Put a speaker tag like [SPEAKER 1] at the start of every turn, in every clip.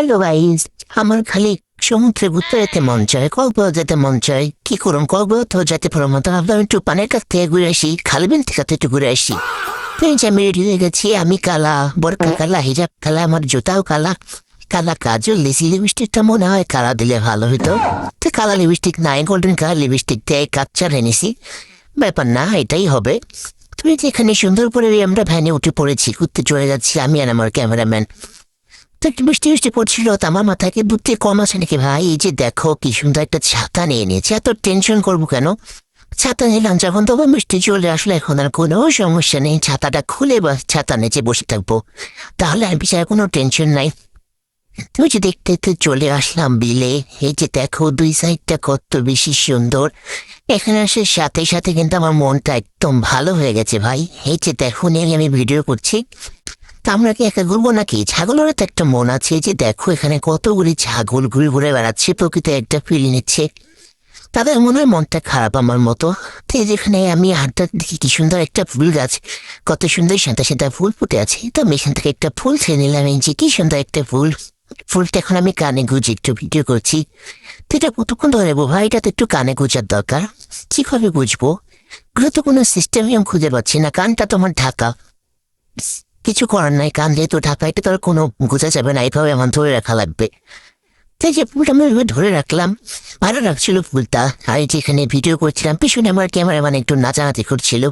[SPEAKER 1] Hello guys, আমার খালি সমুদ্রে ঘুরতে যেতে মন চায়, কক্সবাজার যেতে মন চায়। কি করুন, কক্সবাজার তো যেতে পারবো না। তো ভাবলাম একটু পানের কাছ থেকে ঘুরে আসি, খালিবিন থেকে একটু ঘুরে আসি। তো এই যে আমি রেডি হয়ে গেছি, আমি কালা, বোরকা কালা, হিজাব কালা, আমার জুতাও কালা, কালা কাজল, লিসি লিপস্টিকটা মনে হয় কালা দিলে ভালো হতো। তো কালা লিপস্টিক নাই, গোল্ডেন কালার লিপস্টিক দিয়ে কাচ্চার এনেছি। ব্যাপার না, এটাই হবে। তুমি যেখানে সুন্দর করে আমরা ভ্যানে উঠে পড়েছি, ঘুরতে চলে যাচ্ছি আমি আর আমার ক্যামেরাম্যান। তো একটু বৃষ্টি বৃষ্টি পড়ছিল, তো আমার মাথায় কি বুদ্ধি কম আছে নাকি ভাই? এই যে দেখো কি সুন্দর একটা ছাতা নিয়ে নিয়েছি, এত টেনশন করবো কেন? ছাতা নিলাম যখন, তখন বৃষ্টি চলে আসলে এখন আর কোনো সমস্যা নেই। ছাতাটা খুলে বা ছাতা নিচে বসে থাকবো, তাহলে আর বিষয়ে কোনো টেনশন নাই। তুমি যে দেখতে দেখতে চলে আসলাম বিলে। এই যে দেখো দুই সাইডটা কত বেশি সুন্দর। এখানে আসে সাথে সাথে কিন্তু আমার মনটা একদম ভালো হয়ে গেছে ভাই। এই যে দেখো নিয়ে আমি ভিডিও করছি। তা আমরা কি একা ঘুরবো নাকি? ছাগলেরও তো একটা মন আছে। যে দেখো এখানে কতগুলি ছাগল ঘুরে ঘুরে বেড়াচ্ছে, প্রকৃতি একটা ফিল নিচ্ছে। তাদের মনে হয় মনটা খারাপ আমার মতো। তো যেখানে আমি হাঁটতে দেখি কি সুন্দর একটা ফুল গাছ, কত সুন্দর সাদা সাদা ফুল ফুটে আছে। তো আমি এখান থেকে একটা ফুল ছেড়ে নিলাম। এই যে কি সুন্দর একটা ফুল, ফুলটা এখন আমি কানে গুঁজে একটু ভিডিও করছি। তো এটা কতক্ষণ ধরে নেবো ভাই? এটা তো একটু কানে গুঁজার দরকার। কিভাবে বুঝবো? এগুলো তো কোনো সিস্টেমই আমি খুঁজে পাচ্ছি না। কানটা তোমার ঢাকা, কিছু করার নাই। কান যেহেতু ঢাকা, এটা তো আর কোনো বোঝা যাবে না, এইভাবে আমার ধরে রাখা লাগবে। তাই যে ফুলটা আমি ওইভাবে ধরে রাখলাম, ভালো লাগছিল ফুলটা। আর যেখানে ভিডিও করছিলাম, পিছনে আমার ক্যামেরাম্যান একটু নাচানাচি করছিল,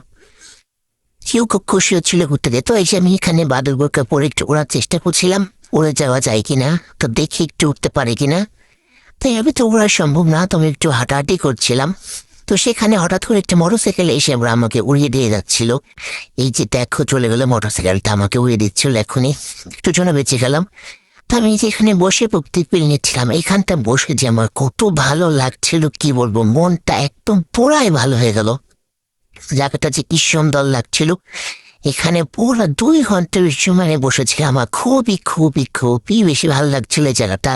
[SPEAKER 1] কেউ খুব খুশি হচ্ছিল ঘুরতে যেত। এই যে আমি এখানে বাদল বোরকা পরে একটু ওড়ার চেষ্টা করছিলাম, উড়ে যাওয়া যায় কিনা, তো দেখি একটু উঠতে পারে কিনা। তাই আমি তো ওড়া সম্ভব না, তো আমি একটু হাঁটাহাঁটি করছিলাম। তো সেখানে হঠাৎ করে একটা মোটরসাইকেল এসে আমাকে উড়িয়ে দিয়ে যাচ্ছিল। এই যে দেখো চলে গেল মোটরসাইকেলটা, আমাকে উড়িয়ে দিচ্ছিল। এখনই একটু জন্য বেঁচে গেলাম। তো আমি যেখানে বসে প্রকৃতি ফিল নিচ্ছিলাম, এইখানটা বসে যে আমার কত ভালো লাগছিল কি বলবো, মনটা একদম পুরাই ভালো হয়ে গেল। জায়গাটা যে কি সুন্দর লাগছিল। এখানে পুরো 2 ঘন্টা সময় বসেছিলাম, আমার খুবই খুবই খুবই বেশি ভালো লাগছিল এই জায়গাটা।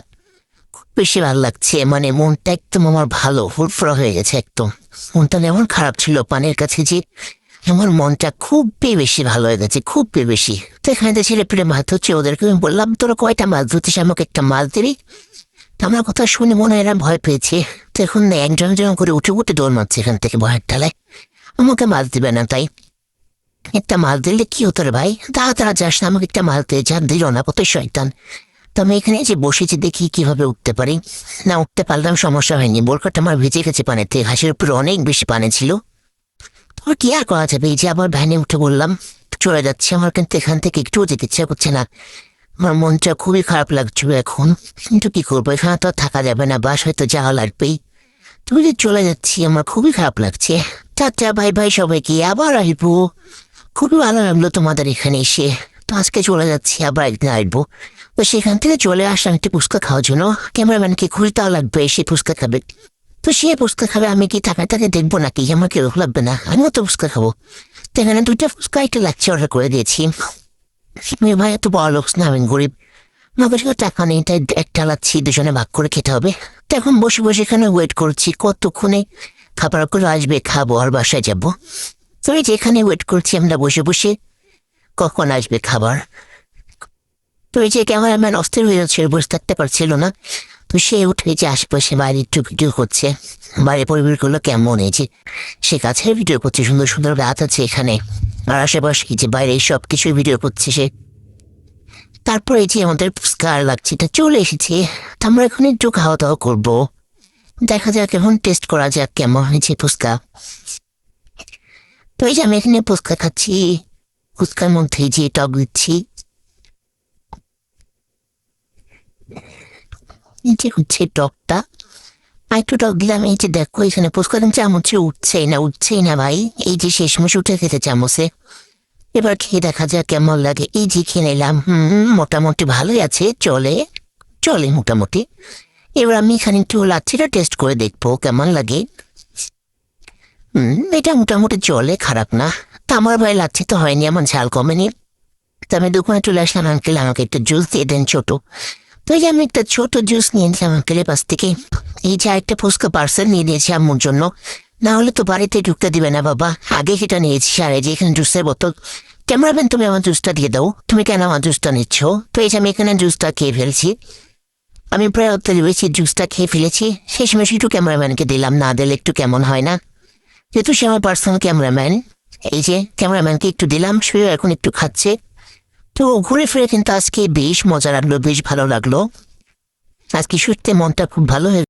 [SPEAKER 1] বেশি ভালো লাগছে, মানে মনটা একদম আমার ভালো ফুরফুরা হয়ে গেছে একদম। মনটা এমন খারাপ ছিল পানির কাছে যে আমার মনটা খুবই বেশি ভালো হয়ে গেছে, খুবই বেশি। তো এখানে তো ছেলে পেলে মাছ ধরছে, ওদেরকে আমি বললাম তোরা কয়টা মাছ ধরছিস, আমাকে একটা মাছ দিবি। আমার কথা শুনে মনে হয় এরা ভয় পেয়েছে। তো এখন একজন একজন করে উঠে উঠে দৌড় মারছে এখান থেকে ভয়ের ঠালায়। আমাকে মাছ দিবে না, তাই একটা মাছ দিলে কি হতো রে ভাই? তাড়াতাড়ি যাস না, আমাকে একটা মাছ দিয়ে যা, দিল না, কত শয়তান। তো আমি এখানে যে বসেছি দেখি কিভাবে উঠতে পারি। না উঠতে পারলাম, সমস্যা হয়নি। বোরকাটা আমার ভিজে গেছে পানিতে, ঘাসের উপরে অনেক বেশি পানি ছিল। তোর কি আর করা যাবে? এই যে আবার ভ্যানে উঠে বললাম চলে যাচ্ছি। আমার কিন্তু এখান থেকে একটুও যেতে ইচ্ছা করছে না, আমার মনটা খুবই খারাপ লাগছিল এখন। কিন্তু কি করবো, এখানে তো আর থাকা যাবে না, বাস হয়তো যাওয়া লাগবেই। তুমি যে চলে যাচ্ছি, আমার খুবই খারাপ লাগছে। টাটা, ভাই ভাই সবাইকে, আবার আসবো। খুবই ভালো লাগলো তোমাদের এখানে এসে। তো আজকে চলে যাচ্ছি, আবার একদিন আসবো। তো সেখান থেকে চলে আসলাম একটু ফুচকা খাওয়ার জন্য। ক্যামেরাম্যানকে খুঁজতেও লাগবে, সে ফুচকা খাবে। তো সে ফুচকা খাবে, আমি কি তাকে তাকে দেখবো নাকি? আমাকে রোগ লাগবে না, আমিও তো ফুচকা খাবো। তো এখানে 2টা ফুচকা একটা লাগছে, অর্ডার করে দিয়েছি। ভাই এত বড় লোক না, আমি গরিব, আমার কাছে টাকা নেই, তাই একটা লাচ্ছি দুজনে ভাগ করে খেতে হবে। তো এখন বসে বসে এখানে ওয়েট করছি, কতক্ষণে খাবার করে আসবে, খাবো আর বাসায় যাবো। তো এই যে এখানে ওয়েট করছি আমরা বসে বসে, কখন আসবে খাবার। তো এই যে ক্যামেরাম্যান অস্থির হয়ে যাচ্ছে, বসে থাকতে পারছিল না। তো সে উঠে যে আশেপাশে বাইরে একটু ভিডিও করছে, বাইরে পরিবেশগুলো কেমন, এই যে সে কাছে ভিডিও করছে, সুন্দর সুন্দর রাত আছে এখানে, আর আশেপাশে এই যে বাইরে সব কিছু ভিডিও করছে সে। তারপর এই যে আমাদের ফুচকা লাগছে, এটা চলে এসেছে। তো আমরা এখন একটু খাওয়া দাওয়া করবো, দেখা যাক এখন টেস্ট করা যাক কেমন হয়েছে ফুচকা। তো এই যে আমি এখানে ফুচকা খাচ্ছি, ফুচকার মধ্যে যে টক দিচ্ছি, এই যে হচ্ছে টকটা, আর একটু টক দিলাম। এই যে দেখো এখানে ফুচকার চামচে উঠছেই না, উঠছেই না ভাই। এই যে শেষ মাসে উঠে খেতে চামচে, এবার খেয়ে দেখা যাক কেমন লাগে। এই যে খেয়ে নিলাম, মোটামুটি ভালোই আছে, চলে চলে মোটামুটি। এবার আমি এখানে একটু লাচ্ছিটা টেস্ট করে দেখবো কেমন লাগে। এটা মোটামুটি চলে, খারাপ না। তা আমার ভাই লাচ্ছি তো হয়নি, আমার ঝাল কমেনি। তো আমি দোকানে চলে আসলাম, আঙ্কেল আমাকে একটা জুস দিয়ে দেন ছোট। তো এই যে আমি একটা ছোট জুস নিয়ে নিয়েছিলাম আঙ্কেলের পাশ থেকে। এই যে একটা ফুচকা পার্সেল নিয়ে নিয়েছি আম্মুর জন্য, না হলে তো বাড়িতে ঢুকতে দিবে না বাবা। আগে সেটা নিয়েছি, আর এই যে এখানে জুসের বোতল। ক্যামেরাম্যান তুমি আমার জুসটা দিয়ে দাও, তুমি কেন আমার জুসটা নিচ্ছ? তো এই যে আমি এখানে জুসটা খেয়ে ফেলছি। আমি প্রায় অত্যাধিক বেশি জুসটা খেয়ে ফেলেছি। সেই সময় একটু ক্যামেরাম্যানকে দিলাম, না দিলে একটু কেমন হয় না, যেহেতু সে আমার পার্সোনাল ক্যামেরাম্যান। এই যে ক্যামেরাম্যানকে একটু দিলাম, সেও এখন একটু খাচ্ছে। তো ঘুরে ফিরে কিন্তু আজকে বেশ মজা লাগলো, বেশ ভালো লাগলো। আজকে সত্যি মনটা খুব ভালো হয়ে